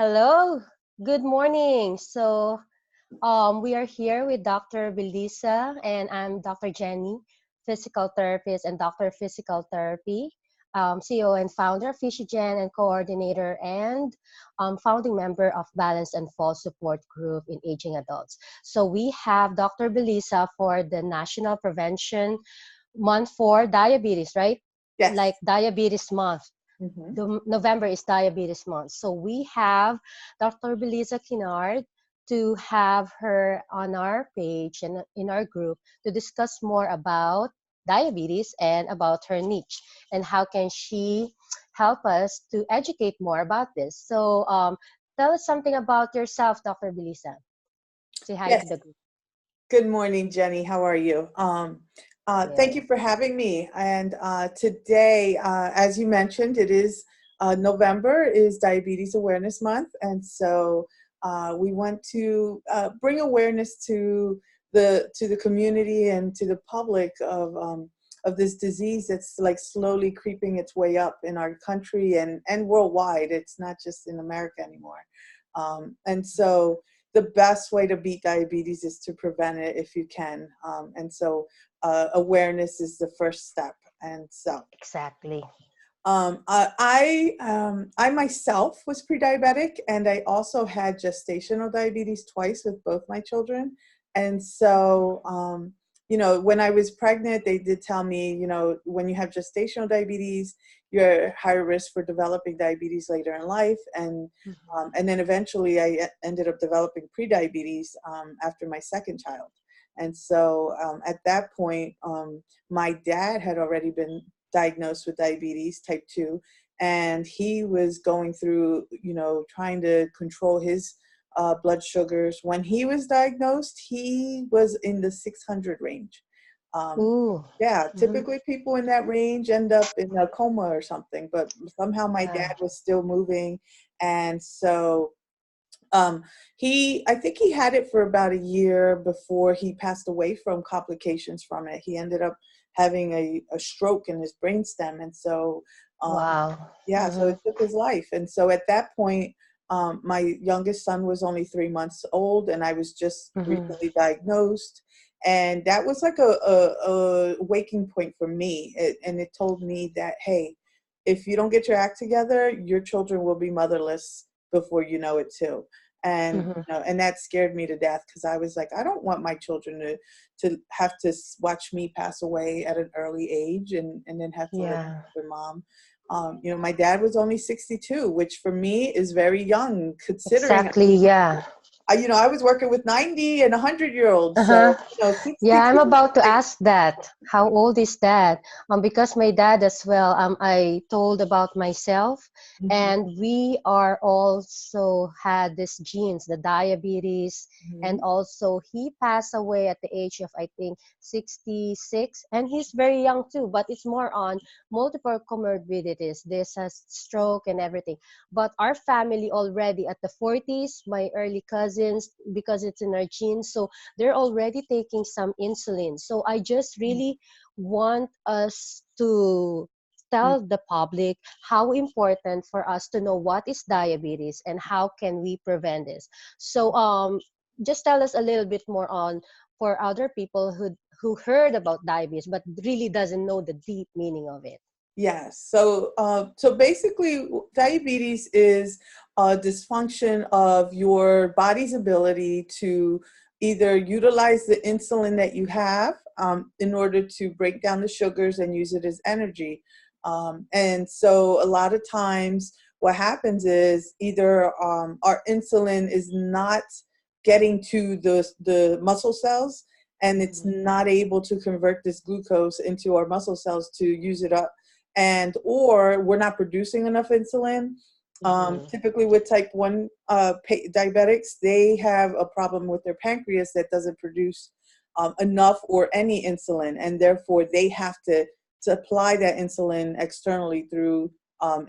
Hello, good morning. We are here with Dr. Belisa, and I'm Dr. Jenny, physical therapist and Doctor of Physical Therapy, CEO and founder of PhysioGen and coordinator and founding member of Balance and Fall Support Group in Aging Adults. So we have Dr. Belisa for the National Prevention Month for Diabetes, right? Yes. Like Diabetes Month. hmm November is Diabetes Month. So we have Dr. Belisa Kinard to have her on our page and in our group to discuss more about diabetes and about her niche and how can she help us to educate more about this. Tell us something about yourself, Dr. Belisa. Say hi to Yes. the group. Good morning, Jenny. How are you? Thank you Good. for having me. And today, as you mentioned, it is November is Diabetes Awareness Month, and so we want to bring awareness to the community and to the public of this disease that's like slowly creeping its way up in our country and worldwide. It's not just in America anymore. And so the best way to beat diabetes is to prevent it if you can. Awareness is the first step. And so Exactly. I myself was pre-diabetic, and I also had gestational diabetes twice with both my children. And so, when I was pregnant, they did tell me, when you have gestational diabetes, you're at higher risk for developing diabetes later in life. And then eventually I ended up developing pre-diabetes after my second child. And so at that point, my dad had already been diagnosed with diabetes type 2, and he was going through, trying to control his blood sugars. When he was diagnosed, he was in the 600 range. um, Ooh. yeah, Mhm. typically people in that range end up in a coma or something, but somehow my Yeah. dad was still moving. And so um, I think he had it for about a year before he passed away from complications from it. He ended up having a stroke in his brainstem. And so, Wow. yeah, so Mm-hmm. it took his life. And so at that point, my youngest son was only 3 months old, and I was just Mm-hmm. recently diagnosed. And that was like a waking point for me. And it told me that, hey, if you don't get your act together, your children will be motherless before you know it too. And Mm-hmm. and that scared me to death, because I was like, I don't want my children to have to watch me pass away at an early age, and then have to live Yeah. with their mom. My dad was only 62, which for me is very young, considering Exactly. Yeah. I was working with 90 and 100-year-olds. So Uh-huh. Yeah, I'm 62 about to is ask that. How old is dad? Because my dad as well, I told about myself, like, and we are also had this genes, the diabetes, and mhm, also he passed away at the age of, I think, 66, and he's very young too, but it's more on multiple comorbidities. This has stroke and everything. But our family already at the 40s, my early cousins, because it's in our genes, so they're already taking some insulin. So I just really want us to mhm. tell the public how important for us to know what is diabetes and how can we prevent this. Just tell us a little bit more on for other people who heard about diabetes but really doesn't know the deep meaning of it. Yes. So basically, diabetes is a dysfunction of your body's ability to either utilize the insulin that you have in order to break down the sugars and use it as energy. And so a lot of times what happens is either our insulin is not getting to the muscle cells, and it's Mhm. not able to convert this glucose into our muscle cells to use it up, and or we're not producing enough insulin. Mhm. Typically with type 1 diabetics, they have a problem with their pancreas that doesn't produce enough or any insulin, and therefore they have to supply that insulin externally through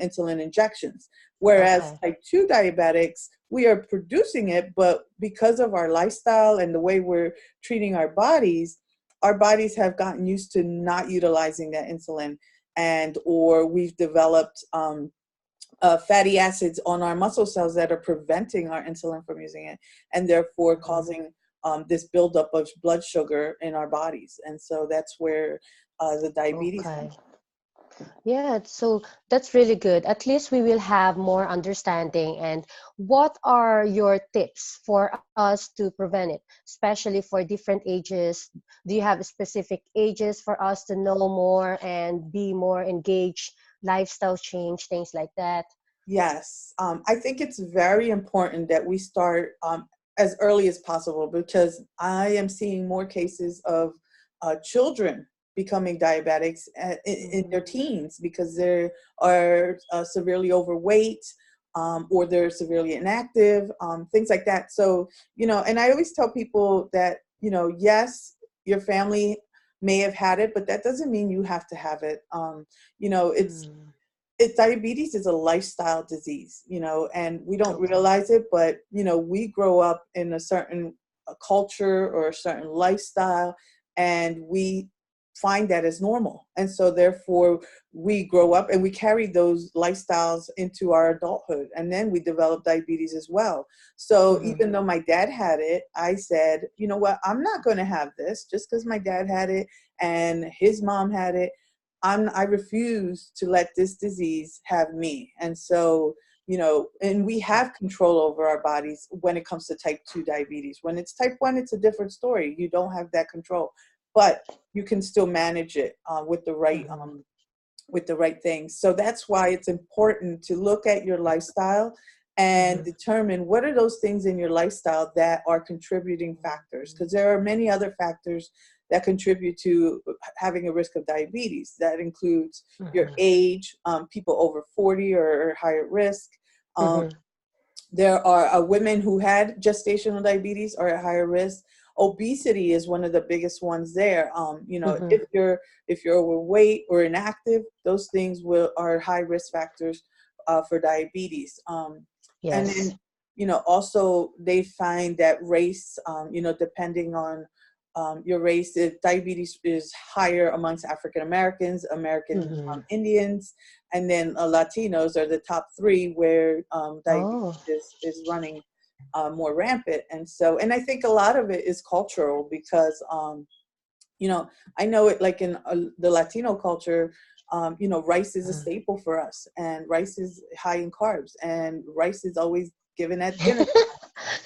insulin injections. Whereas Okay. type 2 diabetics, we are producing it, but because of our lifestyle and the way we're treating our bodies have gotten used to not utilizing that insulin, and or we've developed fatty acids on our muscle cells that are preventing our insulin from using it, and therefore causing this buildup of blood sugar in our bodies. And so that's where the diabetes Okay. comes Yeah, so that's really good. At least we will have more understanding. And what are your tips for us to prevent it, especially for different ages? Do you have specific ages for us to know more and be more engaged, lifestyle change, things like that? Yes, I think it's very important that we start as early as possible, because I am seeing more cases of children becoming diabetics in their Mm, teens, because they are severely overweight, or they're severely inactive, things like that. So, and I always tell people that, yes, your family may have had it, but that doesn't mean you have to have it. It's mm, diabetes is a lifestyle disease, and we don't okay. realize it, but we grow up in a certain culture or a certain lifestyle, and we find that as normal. And so therefore we grow up and we carry those lifestyles into our adulthood, and then we develop diabetes as well. So Mm-hmm. even though my dad had it, I said, you know what, I'm not going to have this just because my dad had it and his mom had it. I refuse to let this disease have me. And so, and we have control over our bodies when it comes to type 2 diabetes. When it's type 1, it's a different story. You don't have that control, but you can still manage it Mm-hmm. with the right things. So that's why it's important to look at your lifestyle and Mm-hmm. determine what are those things in your lifestyle that are contributing factors, because there are many other factors that contribute to having a risk of diabetes. That includes your Mm-hmm. age. People over 40 are higher risk. Um, Mm-hmm. there are women who had gestational diabetes are at higher risk. Obesity is one of the biggest ones there. Mm-hmm. If you're overweight or inactive, those things are high risk factors for diabetes. And Yes. then, also they find that race, depending on your race, diabetes is higher amongst African Americans, American Mm-hmm. Indians, and then Latinos are the top three where diabetes Oh. is running more rampant. And so, and I think a lot of it is cultural, because you know, I know it, like in the Latino culture, rice is a staple for us, and rice is high in carbs, and rice is always given at dinner time.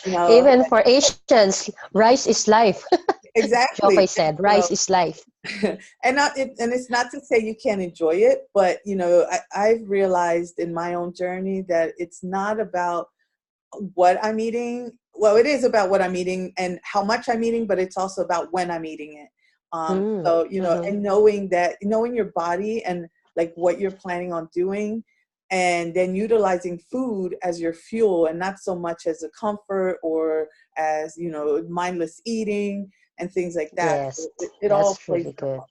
You know, Even for Asians, rice is life. Joke I exactly. said, rice is life. And it's not to say you can't enjoy it, but I've realized in my own journey that it's not about what I'm eating. Well, it is about what I'm eating and how much I'm eating, but it's also about when I'm eating it. Mm. So, Mm-hmm. and knowing your body and like what you're planning on doing, and then utilizing food as your fuel and not so much as a comfort or as, mindless eating and things like that. Yes, It all that's plays really a good. part.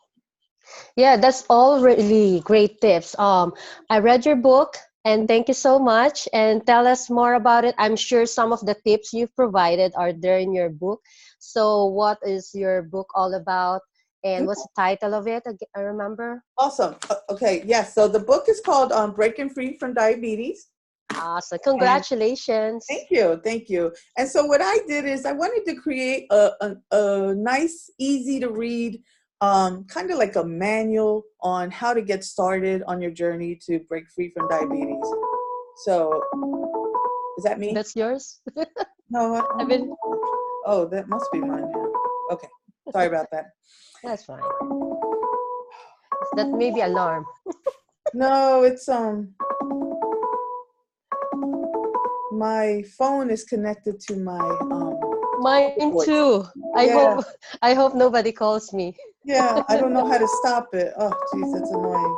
Yeah, that's all really great tips. I read your book and thank you so much. And tell us more about it. I'm sure some of the tips you've provided are there in your book. So, what is your book all about? And what's the title of it? I remember. Awesome. Okay. Yes. So the book is called Breaking Free from Diabetes. Awesome. And Congratulations. thank you. Thank you. And so what I did is I wanted to create a nice, easy to read, kind of like a manual on how to get started on your journey to break free from diabetes. So is that me? That's yours? No. I've been, Oh, that must be mine. Yeah. Okay. Sorry about that. that's fine. That may be alarm. No, it's my phone is connected to my Mine voice. too. I hope Yeah. I hope nobody calls me. Yeah, I don't know how to stop it. Oh, geez, that's annoying.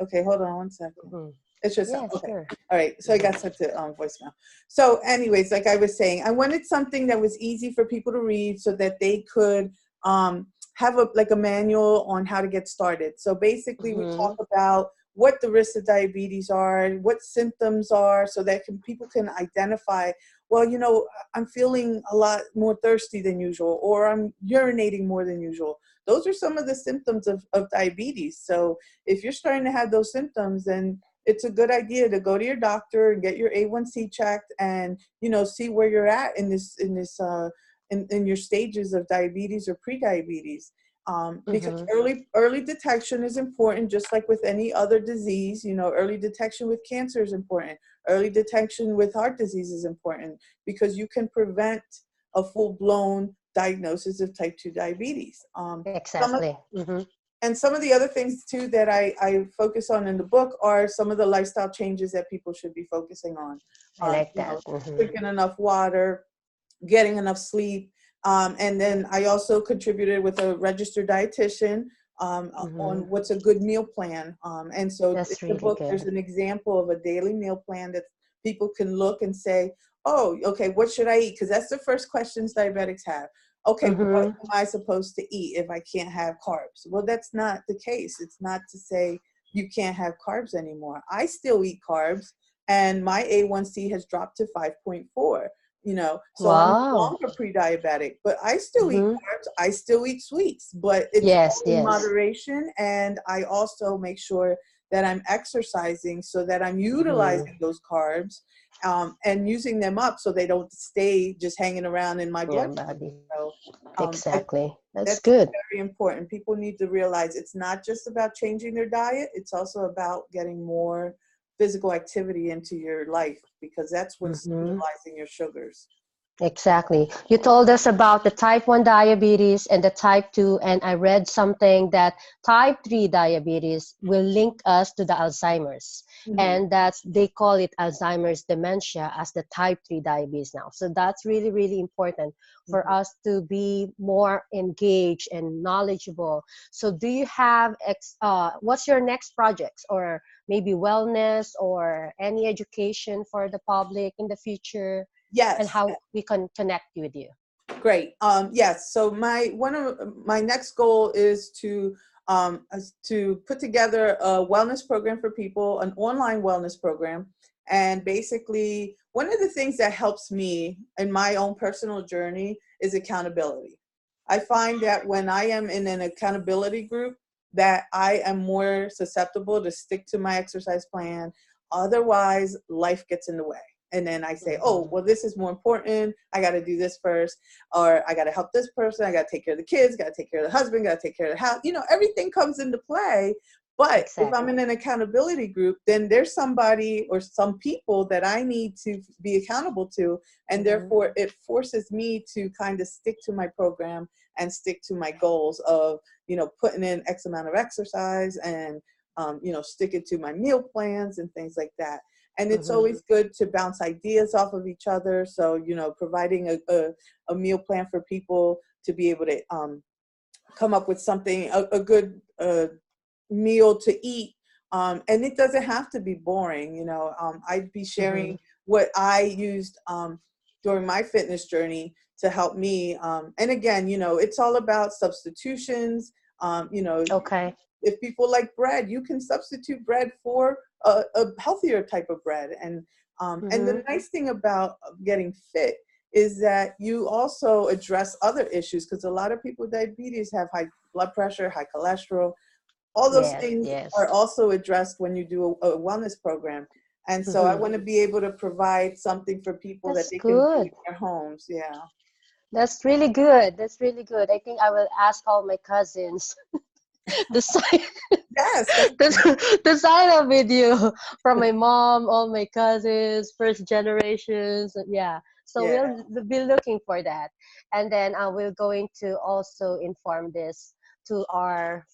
Okay, hold on one second. Mhm. It's just Yeah, okay. sure. All right, so I Mhm. got sent to voicemail. So, anyways, like I was saying, I wanted something that was easy for people to read so that they could have a manual on how to get started. So basically, we talk Mhm. about what the risks of diabetes are, what symptoms are, so that people can identify. Well, I'm feeling a lot more thirsty than usual, or I'm urinating more than usual. Those are some of the symptoms of diabetes. So if you're starting to have those symptoms, then it's a good idea to go to your doctor and get your A1C checked, and see where you're at in your stages of diabetes or prediabetes. Because Mm-hmm. early detection is important, just like with any other disease. Early detection with cancer is important. Early detection with heart disease is important, because you can prevent a full-blown diagnosis of type 2 diabetes. Some of, Exactly. Mm-hmm. and some of the other things too that I focus on in the book are some of the lifestyle changes that people should be focusing on. I like that. Mm-hmm. Drinking enough water, getting enough sleep. And then I also contributed with a registered dietitian Mm-hmm. on what's a good meal plan. And so in That's the really book, there's good. an example of a daily meal plan that people can look and say, oh, okay, what should I eat? Because that's the first questions diabetics have. Okay, what Mm-hmm. am I supposed to eat if I can't have carbs? Well, that's not the case. It's not to say you can't have carbs anymore. I still eat carbs, and my A1C has dropped to 5.4. So I'm no Wow. longer pre-diabetic, but I still eat Mm-hmm. carbs, I still eat sweets, but it's Yes, all in yes. moderation. And I also make sure that I'm exercising so that I'm Mm-hmm. utilizing those carbs, and using them up so they don't stay just hanging around in my Your bloodstream. body. So I think Exactly. That's that's good. very important. People need to realize it's not just about changing their diet, it's also about getting more physical activity into your life, because that's what's Mm-hmm. utilizing your sugars. Exactly. You told us about the type 1 diabetes and the type 2, and I read something that type 3 diabetes will link us to the Alzheimer's. Mhm. And that's they call it Alzheimer's dementia as the type 3 diabetes now. So that's really, really important for Mhm. us to be more engaged and knowledgeable. So do you have what's your next projects, or maybe wellness or any education for the public in the future? And Yes, how we can connect with you. great. Yes. So my one of my next goal is to put together a wellness program for people, an online wellness program, and basically one of the things that helps me in my own personal journey is accountability. I find that when I am in an accountability group, that I am more susceptible to stick to my exercise plan. Otherwise, life gets in the way. And then I say, oh, Mhm. well, this is more important. I got to do this first, or I got to help this person. I got to take care of the kids, got to take care of the husband, got to take care of the house. Everything comes into play. But if I'm in Exactly. an accountability group, then there's somebody or some people that I need to be accountable to. And Hmm. therefore, it forces me to kind of stick to my program and stick to my goals of, putting in X amount of exercise and, sticking to my meal plans and things like that. And it's Hmm. always good to bounce ideas off of each other. So, providing a meal plan for people to be able to come up with something, a good meal to eat. And it doesn't have to be boring. I'd be sharing Hmm. what I used during my fitness journey to help me. And again, it's all about substitutions. Um, you know, Okay. if people like bread, you can substitute bread for a healthier type of bread. And Hmm. the nice thing about getting fit is that you also address other issues, because a lot of people with diabetes have high blood pressure, high cholesterol. All those Yes, things are yes. also addressed when you do a wellness program. And so I Hmm. want to be able to provide something for people that That's they can do in good. their homes. Yeah. That's really good. That's really good. I think I will ask all my cousins to sign Yes, that's to sign up with you, from my mom, all my cousins, first generations. Yeah. So yeah. we'll be looking for that, and then we're going to also inform this to our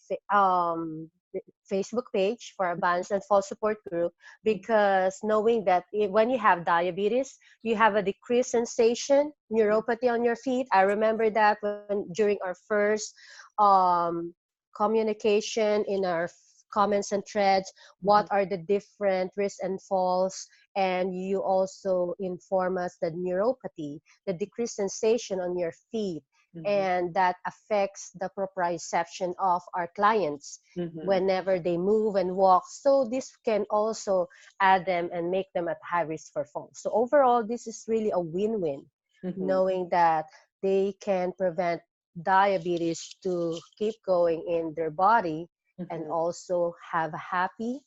Facebook page for our balance and fall support group, because knowing that when you have diabetes, you have a decreased sensation, neuropathy on your feet. I remember that when during our first um, communication in our comments and threads, what Mhm, are the different risks and falls, and you also inform us the neuropathy, the decreased sensation on your feet, mhm, and that affects the proprioception of our clients mhm, whenever they move and walk. So this can also add them and make them at high risk for fall. So overall, this is really a win-win, mhm, knowing that they can prevent diabetes to keep going in their body, and mhm, also have a happy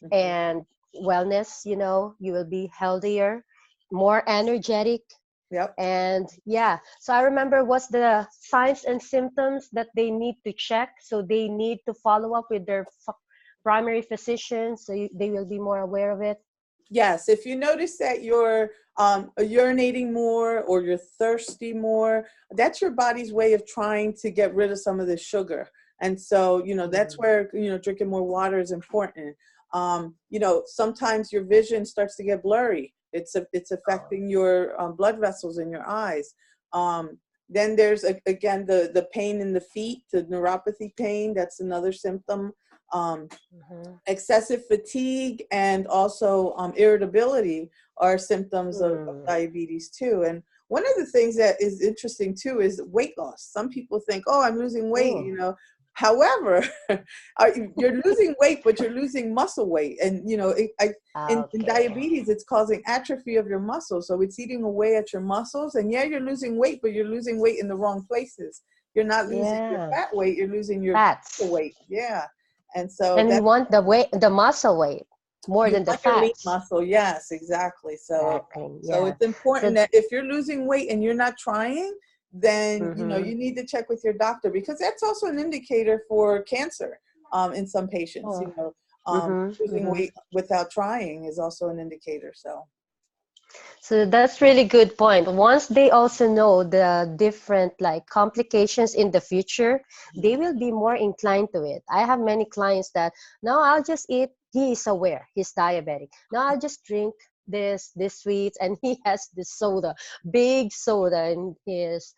mhm, and wellness, you will be healthier, more energetic. Yep. And yeah, so I remember what's the signs and symptoms that they need to check. So they need to follow up with their primary physician, so they will be more aware of it. Yes, if you notice that you're urinating more or you're thirsty more, that's your body's way of trying to get rid of some of the sugar. And so, that's Mm. where, drinking more water is important. Sometimes your vision starts to get blurry. It's Oh. affecting your blood vessels in your eyes. Then there's, again, the pain in the feet, the neuropathy pain. That's another symptom. Um, Mhm. Excessive fatigue and also irritability are symptoms of Mm. diabetes too. And one of the things that is interesting too is weight loss. Some people think, oh, I'm losing weight, Oh. However, you're losing weight, but you're losing muscle weight. And, in Okay. diabetes, it's causing atrophy of your muscles. So it's eating away at your muscles. And yeah, you're losing weight, but you're losing weight in the wrong places. You're not losing your Yeah. fat weight, you're losing your muscle Fats. weight. Yeah. And so And we that's, want the muscle weight more you than the want your lean fats. muscle. Yes, exactly. Exactly. So Yeah. it's important So. that if you're losing weight and you're not trying, then Mm-hmm. you need to check with your doctor, because that's also an indicator for cancer in some patients. Oh. Mm-hmm. Losing Mm-hmm. weight without trying is also an indicator. So So that's really good point. Once they also know the different like complications in the future, they will be more inclined to it. I have many clients that no, I'll just eat. He is aware he's diabetic. No, I'll just drink this sweets, and he has this soda, big soda in his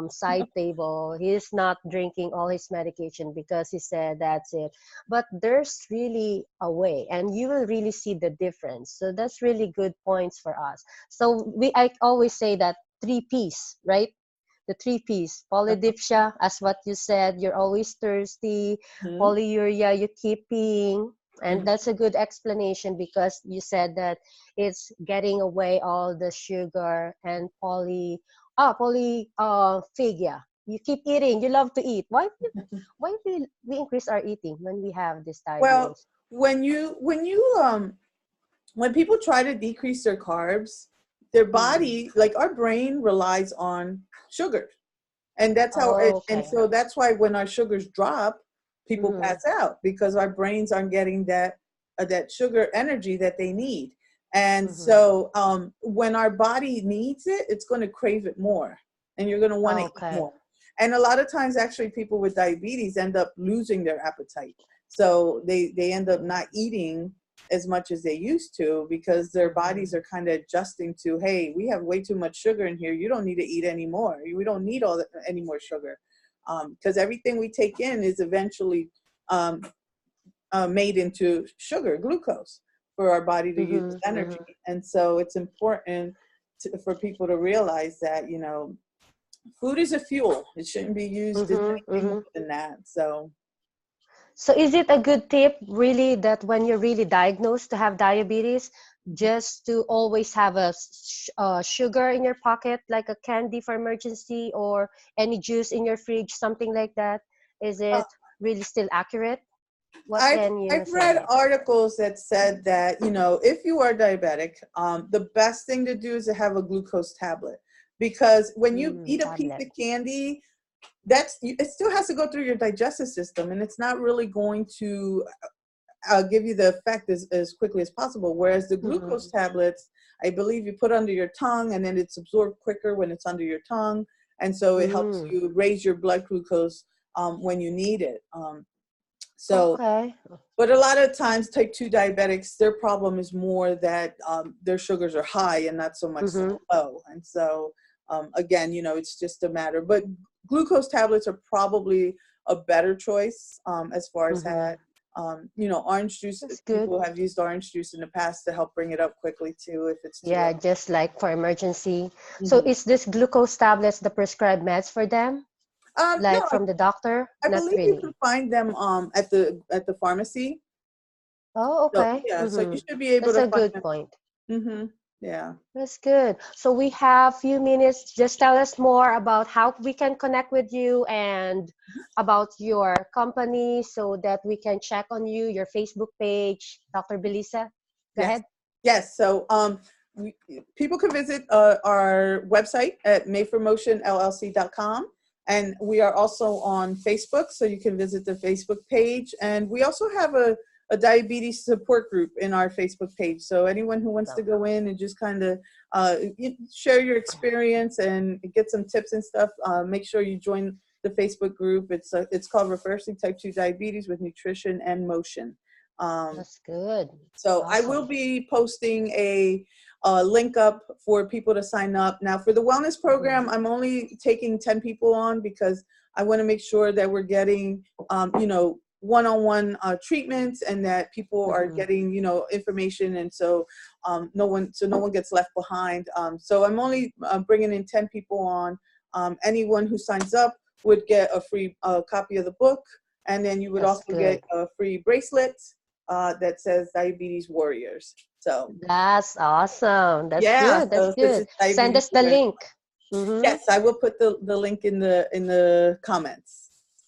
side table. He's not drinking all his medication because he said that's it. But there's really a way, and you will really see the difference. So that's really good points for us. So I always say that three P's, right? The three P's: polydipsia, as what you said, you're always thirsty; mhm, polyuria, you keep peeing. And mhm. that's a good explanation because you said that it's getting away all the sugar. And polyphagia. You keep eating. You love to eat. Why we increase our eating when we have this Well, diabetes? when people try to decrease their carbs, their Mm. body, like our brain, relies on sugar. And that's how Oh, and okay. so that's why when our sugars drop, people Mm-hmm. pass out, because our brains aren't getting that sugar energy that they need. And Mm-hmm. so when our body needs it, it's going to crave it more, and you're going to want to eat Okay. more. And a lot of times, actually, people with diabetes end up losing their appetite, so they end up not eating as much as they used to, because their bodies Mm-hmm. are kind of adjusting to, hey, we have way too much sugar in here, you don't need to eat anymore, we don't need any more sugar, because everything we take in is eventually um, made into sugar, glucose, for our body to use as Mm-hmm. energy. Mm-hmm. And so it's important for people to realize that, food is a fuel, it shouldn't be used as Mm-hmm. anything Mm-hmm. more than that. So So is it a good tip really that when you're really diagnosed to have diabetes, just to always have sugar in your pocket, like a candy for emergency, or any juice in your fridge, something like that? Is uh, it really still accurate? What I've can you I've say read about that? articles that said that, if you are diabetic, the best thing to do is to have a glucose tablet, because when you Mm, eat a piece tablet. of candy, it still has to go through your digestive system, and it's not really going to give you the effect as quickly as possible. Whereas the Mm-hmm. glucose tablets, I believe you put under your tongue, and then it's absorbed quicker when it's under your tongue, and so it helps Mm. you raise your blood glucose when you need it. So Okay. but a lot of times, type 2 diabetics, their problem is more that their sugars are high and not so much Mm-hmm. low. And so, again, it's just a matter. But glucose tablets are probably a better choice as far as Mm-hmm. that. Orange juice, That's good. people have used orange juice in the past to help bring it up quickly too, if it's too Yeah, low. just like for emergency. So Mhm. is this glucose tablets the prescribed meds for them? No, Like from the doctor? I Not believe you really. can find them at the pharmacy. Oh, So okay. yeah, so you Mm-hmm. should be able That's to a find good them. point. Yeah. That's good. So we have few minutes. Just tell us more about how we can connect with you and about your company so that we can check on you, your Facebook page, Dr. Belisa. Go Yes. ahead. Yes. So we, people can visit our website at madeformotionllc.com. And we are also on Facebook, so you can visit the Facebook page. And we also have a diabetes support group in our Facebook page. So anyone who wants to Awesome. go in and just kind of share your experience and get some tips and stuff, make sure you join the Facebook group. It's called Reversing Type 2 Diabetes with Nutrition and Motion. Um, That's good. so I will Awesome. be posting a link up for people to sign up. Now for the wellness Mhm. program, I'm only taking 10 people on because I want to make sure that we're getting, one-on-one treatments and that people are Mhm. getting, information. And so no one gets left behind. So I'm only bringing in 10 people on. Anyone who signs up would get a free copy of the book. And then you would That's also get good. a free bracelet that says Diabetes Warriors. So That's awesome. That's yeah, good. That's so since good. it's Send diabetes us the awareness, link. Mm-hmm. yes, I will put the link in the comments.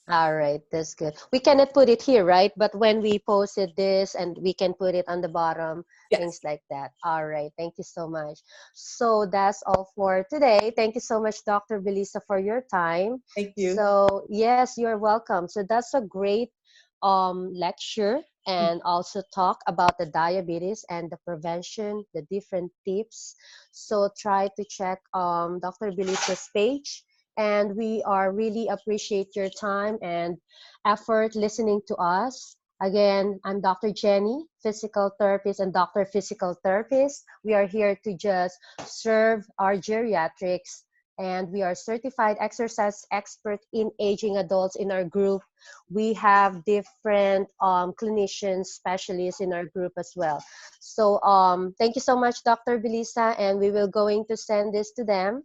All right, that's good. We cannot put it here, right? But when we posted this and we can put it on the bottom, Yes, things like that. All right, thank you so much. So that's all for today. Thank you so much, Dr. Belisa, for your time. thank you. So yes, you're welcome. So that's a great lecture and also talk about the diabetes and the prevention, the different tips. So try to check Dr. Belisa's page, and we are really appreciate your time and effort listening to us. Again, I'm Dr. Jenny, physical therapist and doctor physical therapist. We are here to just serve our geriatrics, and we are certified exercise expert in aging adults in our group. We have different clinicians, specialists in our group as well. So thank you so much, Dr. Belisa, and we will going to send this to them,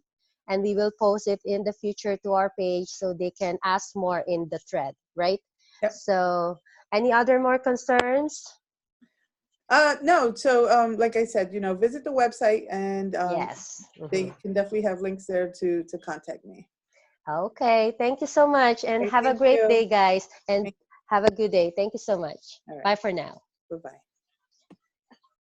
and we will post it in the future to our page so they can ask more in the thread, right? Yep. So any other more concerns? No, so like I said, visit the website and Yes. they can definitely have links there to contact me. Okay, thank you so much, and Okay, have a thank great you. day, guys, and have a good day. Thank you so much. All right, Bye for now. bye bye.